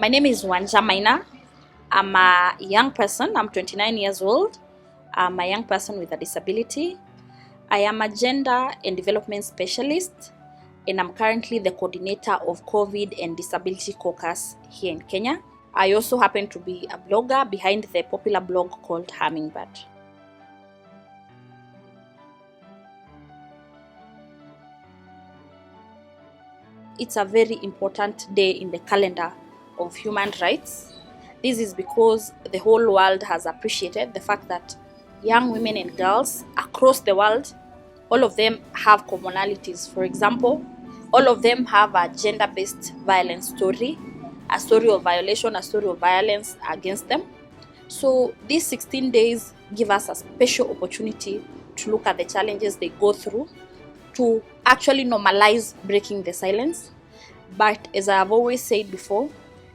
My name is Wanja Maina. I'm a young person. I'm 29 years old. I'm a young person with a disability. I am a gender and development specialist, and I'm currently the coordinator of COVID and disability caucus here in Kenya. I also happen to be a blogger behind the popular blog called Hummingbird. It's a very important day in the calendar of human rights. This is because the whole world has appreciated the fact that young women and girls across the world, all of them have commonalities. For example, all of them have a gender-based violence story, a story of violation, a story of violence against them. So these 16 days give us a special opportunity to look at the challenges they go through, to actually normalize breaking the silence. But as I have always said before,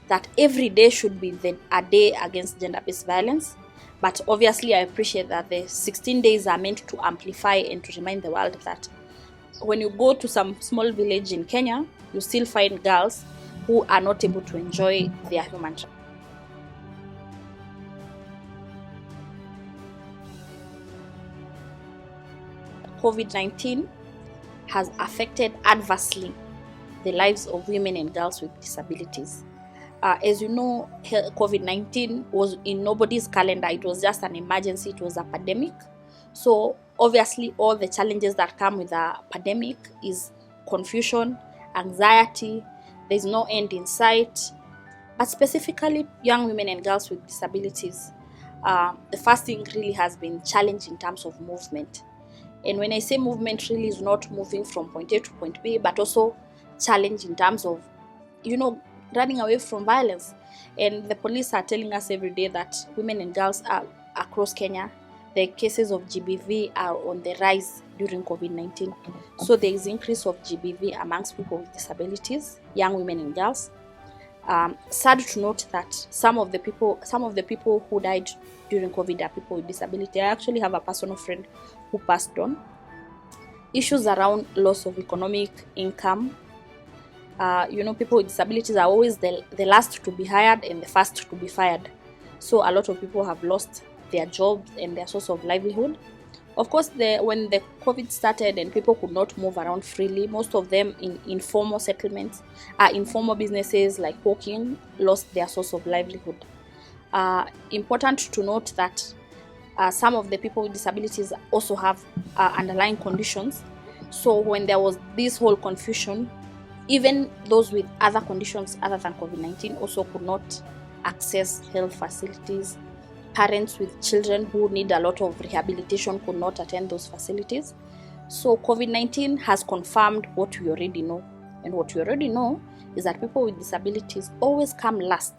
that every day should be a day against gender-based violence. But obviously I appreciate that the 16 days are meant to amplify and to remind the world that when you go to some small village in Kenya, you still find girls who are not able to enjoy their human rights. COVID-19 has affected adversely the lives of women and girls with disabilities. As you know, COVID-19 was in nobody's calendar. It was just an emergency. It was a pandemic. So obviously all the challenges that come with a pandemic is confusion, anxiety, there's no end in sight. But specifically young women and girls with disabilities, the first thing really has been challenged in terms of movement. And when I say movement, really is not moving from point A to point B, but also challenge in terms of, running away from violence. And the police are telling us every day that women and girls are across Kenya, the cases of GBV are on the rise during COVID-19. So there is increase of GBV amongst people with disabilities, young women and girls. Sad to note that some of the people who died during COVID are people with disability. I actually have a personal friend who passed on. Issues around loss of economic income. People with disabilities are always the last to be hired and the first to be fired. So a lot of people have lost their jobs and their source of livelihood. Of course, when the COVID started and people could not move around freely, most of them in informal settlements, informal businesses like hawking, lost their source of livelihood. Important to note that some of the people with disabilities also have underlying conditions. So when there was this whole confusion, even those with other conditions other than COVID-19 also could not access health facilities. Parents with children who need a lot of rehabilitation could not attend those facilities. So COVID-19 has confirmed what we already know. And what we already know is that people with disabilities always come last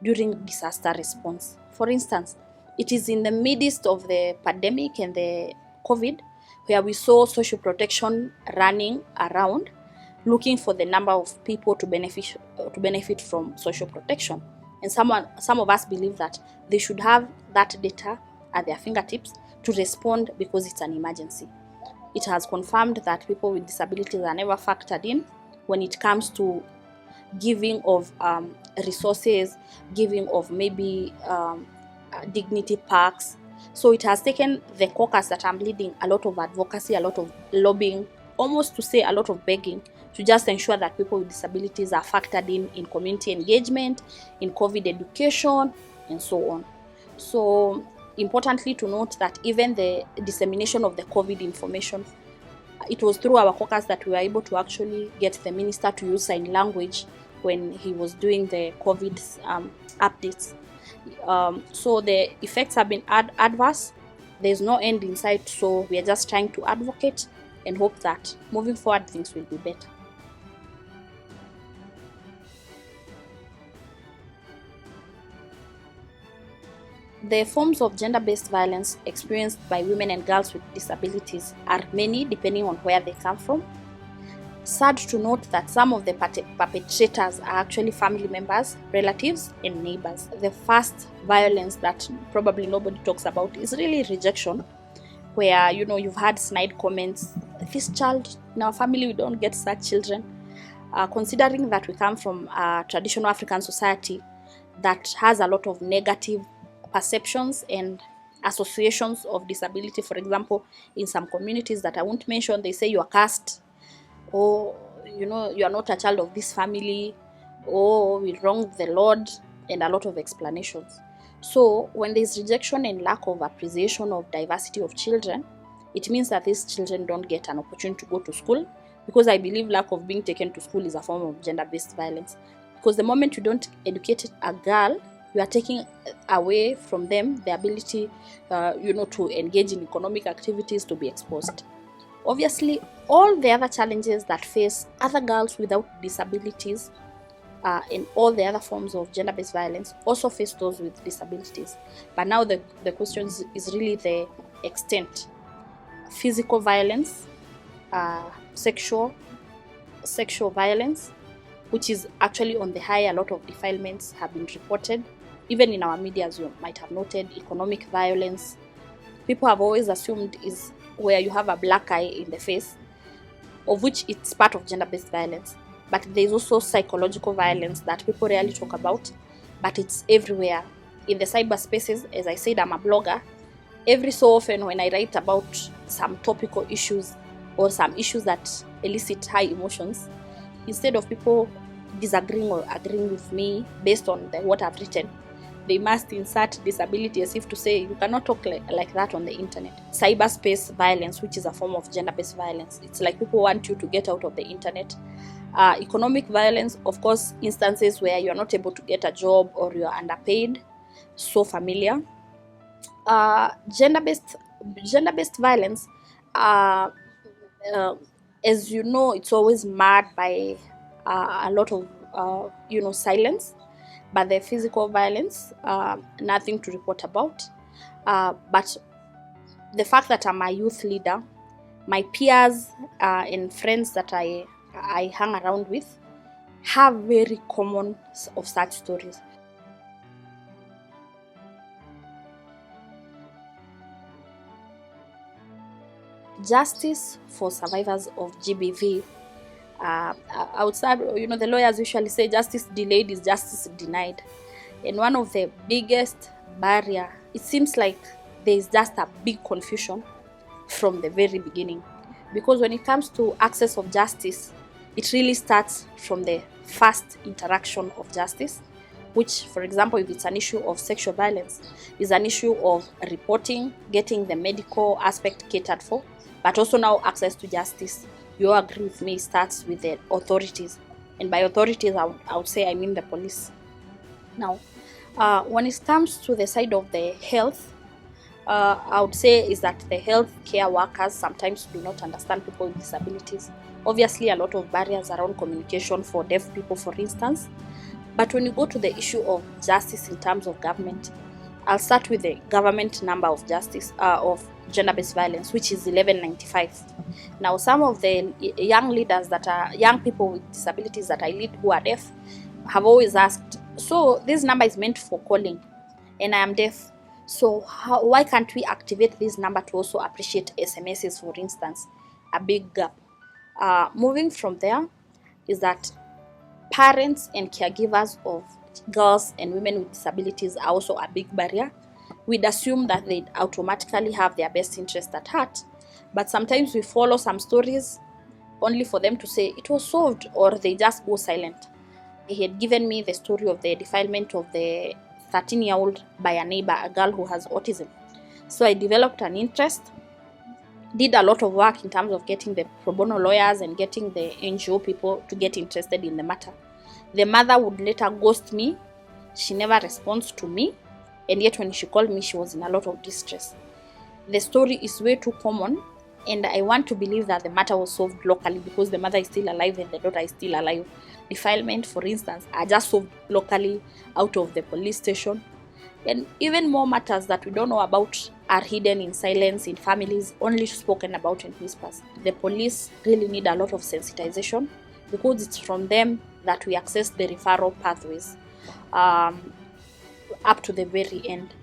during disaster response. For instance, it is in the midst of the pandemic and the COVID where we saw social protection running around looking for the number of people to benefit from social protection. And some of us believe that they should have that data at their fingertips to respond because it's an emergency. It has confirmed that people with disabilities are never factored in when it comes to giving of resources, giving of maybe dignity parks. So it has taken the caucus that I'm leading a lot of advocacy, a lot of lobbying, almost to say a lot of begging, to just ensure that people with disabilities are factored in community engagement, in COVID education, and so on. So importantly to note that even the dissemination of the COVID information, it was through our caucus that we were able to actually get the minister to use sign language when he was doing the COVID updates. So the effects have been adverse. There's no end in sight, so we are just trying to advocate and hope that moving forward things will be better. The forms of gender-based violence experienced by women and girls with disabilities are many depending on where they come from. Sad to note that some of the perpetrators are actually family members, relatives, and neighbors. The first violence that probably nobody talks about is really rejection, where you've had snide comments, this child in our family, we don't get such children. Considering that we come from a traditional African society that has a lot of negative perceptions and associations of disability. For example, in some communities that I won't mention, they say you are cursed, or you are not a child of this family, or we wronged the Lord, and a lot of explanations. So when there's rejection and lack of appreciation of diversity of children, it means that these children don't get an opportunity to go to school, because I believe lack of being taken to school is a form of gender-based violence. Because the moment you don't educate a girl, you are taking away from them the ability to engage in economic activities, to be exposed. Obviously, all the other challenges that face other girls without disabilities and all the other forms of gender-based violence also face those with disabilities. But now the question is really the extent. Physical violence, sexual violence, which is actually on the high. A lot of defilements have been reported, even in our media, as you might have noted. Economic violence, people have always assumed is where you have a black eye in the face, of which it's part of gender-based violence. But there's also psychological violence that people rarely talk about, but it's everywhere. In the cyberspaces, as I said, I'm a blogger. Every so often when I write about some topical issues or some issues that elicit high emotions, instead of people disagreeing or agreeing with me based on what I've written, they must insert disability, as if to say you cannot talk like that on the internet. Cyberspace violence, which is a form of gender-based violence. It's like people want you to get out of the internet. Economic violence, of course, instances where you're not able to get a job or you're underpaid, so familiar. Gender-based violence, as you know, it's always marred by a lot of silence. But the physical violence, nothing to report about. But the fact that I'm a youth leader, my peers and friends that I hang around with have very common of such stories. Justice for survivors of GBV. I would say, the lawyers usually say justice delayed is justice denied. And one of the biggest barrier, it seems like there is just a big confusion from the very beginning. Because when it comes to access of justice, it really starts from the first interaction of justice, which, for example, if it's an issue of sexual violence, is an issue of reporting, getting the medical aspect catered for, but also now access to justice. You all agree with me, starts with the authorities. And by authorities, I would say I mean the police. Now, when it comes to the side of the health, I would say is that the health care workers sometimes do not understand people with disabilities. Obviously, a lot of barriers around communication for deaf people, for instance. But when you go to the issue of justice in terms of government, I'll start with the government number of justice of gender-based violence, which is 1195. Now, some of the young leaders that are young people with disabilities that I lead who are deaf have always asked, so this number is meant for calling, and I am deaf. So why can't we activate this number to also appreciate SMSs, for instance? A big gap. Moving from there is that parents and caregivers of girls and women with disabilities are also a big barrier. We'd assume that they'd automatically have their best interest at heart, but sometimes we follow some stories only for them to say it was solved, or they just go silent. He had given me the story of the defilement of the 13-year-old by a neighbor, a girl who has autism. So I developed an interest, did a lot of work in terms of getting the pro bono lawyers and getting the NGO people to get interested in the matter. The mother would later ghost me. She never responds to me. And yet when she called me, she was in a lot of distress. The story is way too common. And I want to believe that the matter was solved locally because the mother is still alive and the daughter is still alive. Defilement, for instance, are just solved locally out of the police station. And even more matters that we don't know about are hidden in silence in families, only spoken about in whispers. The police really need a lot of sensitization because it's from them that we access the referral pathways up to the very end.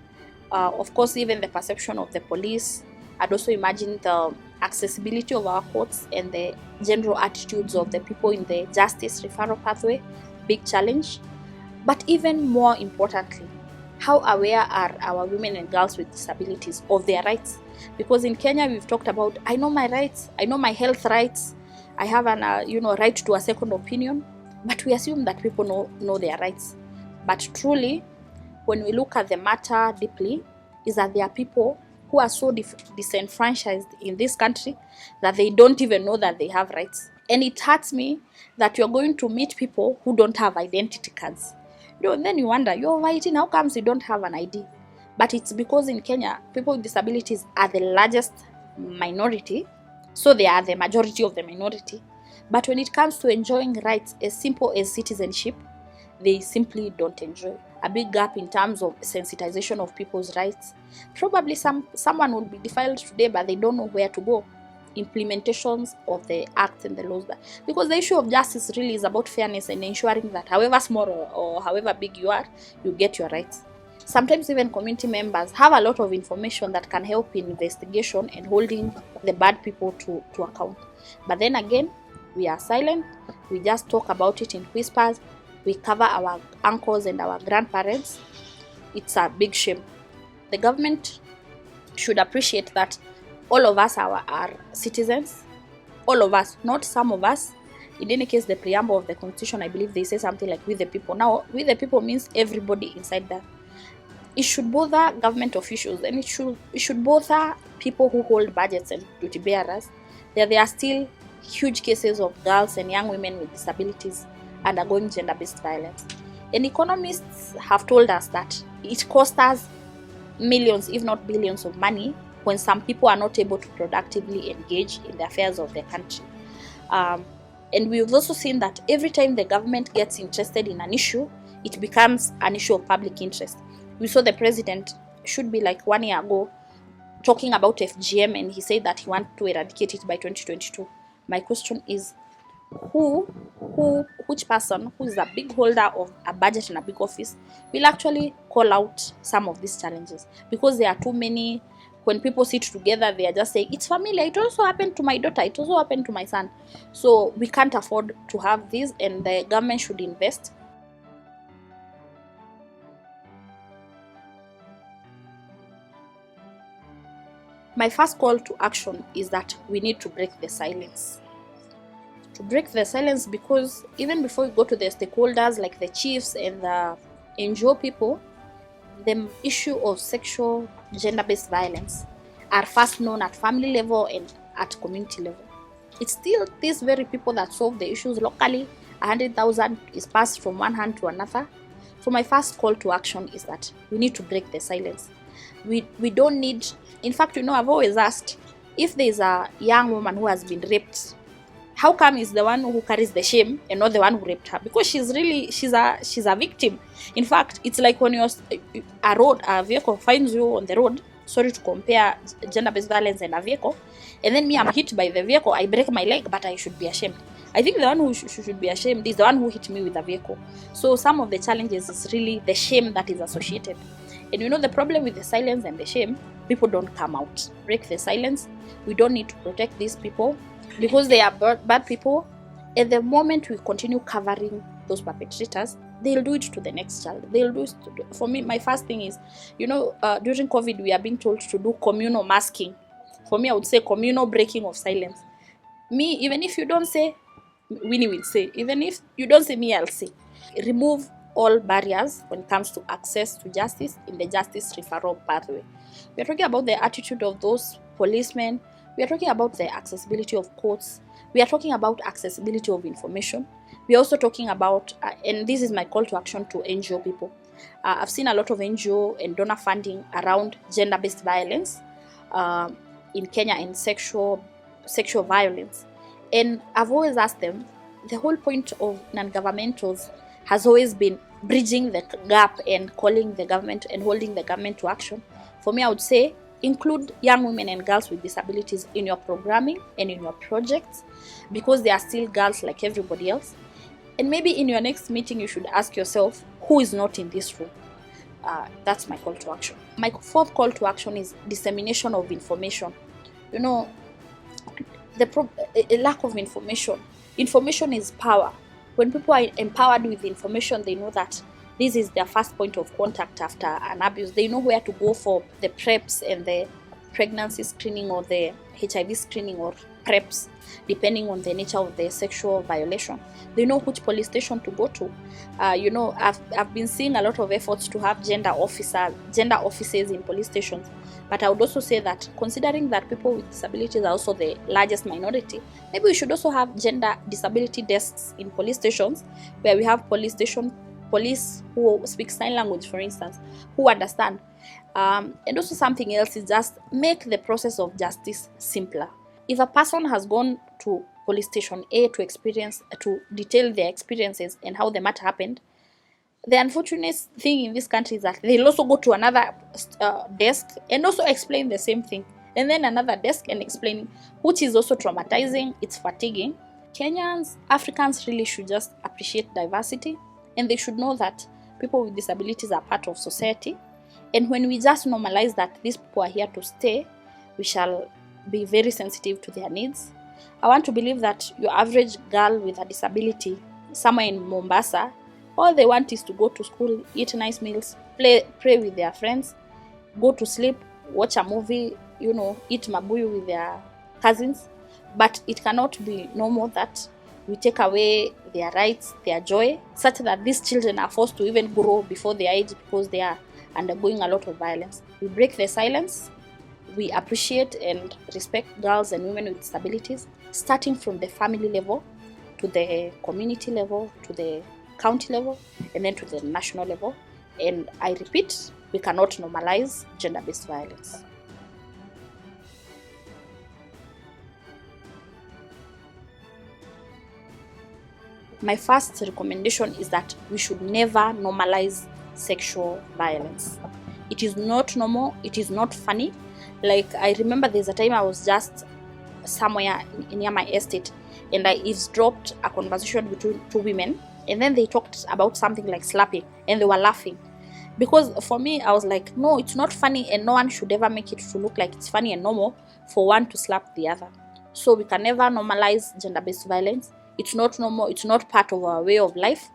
Of course, even the perception of the police, I'd also imagine the accessibility of our courts and the general attitudes of the people in the justice referral pathway, big challenge. But even more importantly, how aware are our women and girls with disabilities of their rights? Because in Kenya, we've talked about, I know my rights, I know my health rights, I have an right to a second opinion, but we assume that people know their rights. But truly, when we look at the matter deeply, is that there are people who are so disenfranchised in this country that they don't even know that they have rights. And it hurts me that you're going to meet people who don't have identity cards. Then you wonder, you're white, how comes you don't have an ID? But it's because in Kenya, people with disabilities are the largest minority, so they are the majority of the minority. But when it comes to enjoying rights as simple as citizenship, they simply don't enjoy. A big gap in terms of sensitization of people's rights. Probably someone will be defiled today, but they don't know where to go. Implementations of the acts and the laws, because the issue of justice really is about fairness and ensuring that however small or however big you are, you get your rights. Sometimes even community members have a lot of information that can help in investigation and holding the bad people to account. But then again, we are silent. We just talk about it in whispers. We cover our uncles and our grandparents. It's a big shame. The government should appreciate that all of us are citizens. All of us, not some of us. In any case, the preamble of the Constitution, I believe they say something like "we the people." Now, "we the people" means everybody inside that. It should bother government officials, and it should bother people who hold budgets and duty bearers. There are still huge cases of girls and young women with disabilities undergoing gender-based violence. And economists have told us that it costs us millions, if not billions of money when some people are not able to productively engage in the affairs of their country. And we've also seen that every time the government gets interested in an issue, it becomes an issue of public interest. We saw the president, should be like 1 year ago, talking about FGM, and he said that he wants to eradicate it by 2022. My question is, which person who is a big holder of a budget and a big office will actually call out some of these challenges? Because there are too many. When people sit together, they are just saying, it's familiar, it also happened to my daughter, it also happened to my son. So we can't afford to have this, and the government should invest. My first call to action is that we need to break the silence. To break the silence, because even before we go to the stakeholders like the chiefs and the NGO people, the issue of sexual gender-based violence are first known at family level and at community level. It's still these very people that solve the issues locally. 100,000 is passed from one hand to another. So my first call to action is that we need to break the silence. We don't need, in fact, I've always asked, if there's a young woman who has been raped, how come is the one who carries the shame and not the one who raped her? Because she's a victim. In fact, it's like when a vehicle finds you on the road. Sorry to compare gender-based violence and a vehicle, and then me, I'm hit by the vehicle, I break my leg, but I should be ashamed. I think the one who should be ashamed is the one who hit me with a vehicle. So some of the challenges is really the shame that is associated. And the problem with the silence and the shame, people don't come out. Break the silence. We don't need to protect these people because they are bad people. At the moment we continue covering those perpetrators, they'll do it to the next child. They'll do it for me. My first thing is, during COVID, we are being told to do communal masking. For me, I would say communal breaking of silence. Me, even if you don't say, Winnie will say. Even if you don't say, me, I'll say. Remove all barriers when it comes to access to justice in the justice referral pathway. We are talking about the attitude of those policemen. We are talking about the accessibility of courts. We are talking about accessibility of information. We are also talking about, and this is my call to action to NGO people. I've seen a lot of NGO and donor funding around gender-based violence in Kenya and sexual violence. And I've always asked them, the whole point of non-governmentals has always been bridging the gap and calling the government and holding the government to action. For me, I would say, include young women and girls with disabilities in your programming and in your projects, because they are still girls like everybody else. And maybe in your next meeting, you should ask yourself, who is not in this room? That's my call to action. My fourth call to action is dissemination of information. A lack of information. Information is power. When people are empowered with information, they know that This is their first point of contact after an abuse. They know where to go for the PrEPs and the pregnancy screening or the HIV screening or PrEPs, depending on the nature of the sexual violation. They know which police station to go to. I've been seeing a lot of efforts to have gender offices in police stations. But I would also say that, considering that people with disabilities are also the largest minority, maybe we should also have gender disability desks in police stations, where we have police who speak sign language, for instance, who understand. And also something else is just make the process of justice simpler. If a person has gone to police station A to detail their experiences and how the matter happened, the unfortunate thing in this country is that they'll also go to another desk and also explain the same thing, and then another desk and explaining, which is also traumatizing. It's fatiguing. Africans really should just appreciate diversity, and they should know that people with disabilities are part of society. And when we just normalize that these people are here to stay, we shall be very sensitive to their needs. I want to believe that your average girl with a disability somewhere in Mombasa, all they want is to go to school, eat nice meals, pray with their friends, go to sleep, watch a movie, eat mabuyu with their cousins. But it cannot be normal that we take away their rights, their joy, such that these children are forced to even grow before their age because they are undergoing a lot of violence. We break the silence. We appreciate and respect girls and women with disabilities, starting from the family level to the community level to the county level and then to the national level. And I repeat, we cannot normalize gender-based violence. My first recommendation is that we should never normalize sexual violence. It is not normal. It is not funny. Like, I remember there's a time I was just somewhere near my estate and I eavesdropped a conversation between two women, and then they talked about something like slapping and they were laughing. Because for me, I was like, no, it's not funny, and no one should ever make it to look like it's funny and normal for one to slap the other. So we can never normalize gender-based violence. It's not normal. It's not part of our way of life,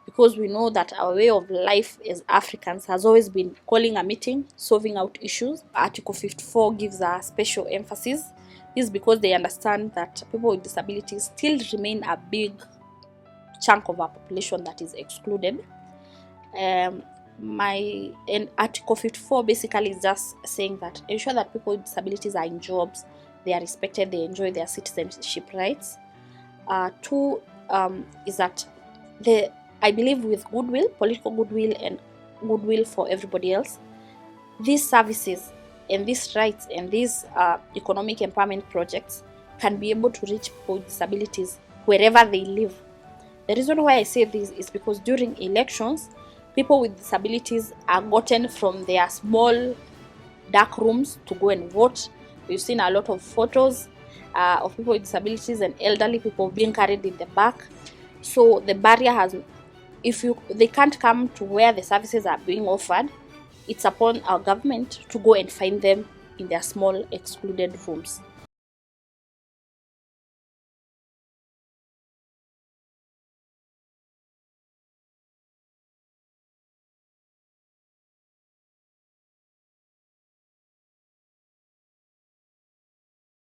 because we know that our way of life as Africans has always been calling a meeting, solving out issues. Article 54 gives a special emphasis. This is because they understand that people with disabilities still remain a big chunk of our population that is excluded. And Article 54 basically is just saying that ensure that people with disabilities are in jobs, they are respected, they enjoy their citizenship rights. Two is that I believe with goodwill, political goodwill and goodwill for everybody else, these services and these rights and these economic empowerment projects can be able to reach people with disabilities wherever they live. The reason why I say this is because during elections, people with disabilities are gotten from their small dark rooms to go and vote. We've seen a lot of photos of people with disabilities and elderly people being carried in the back. So the barrier has, they can't come to where the services are being offered, it's upon our government to go and find them in their small excluded rooms.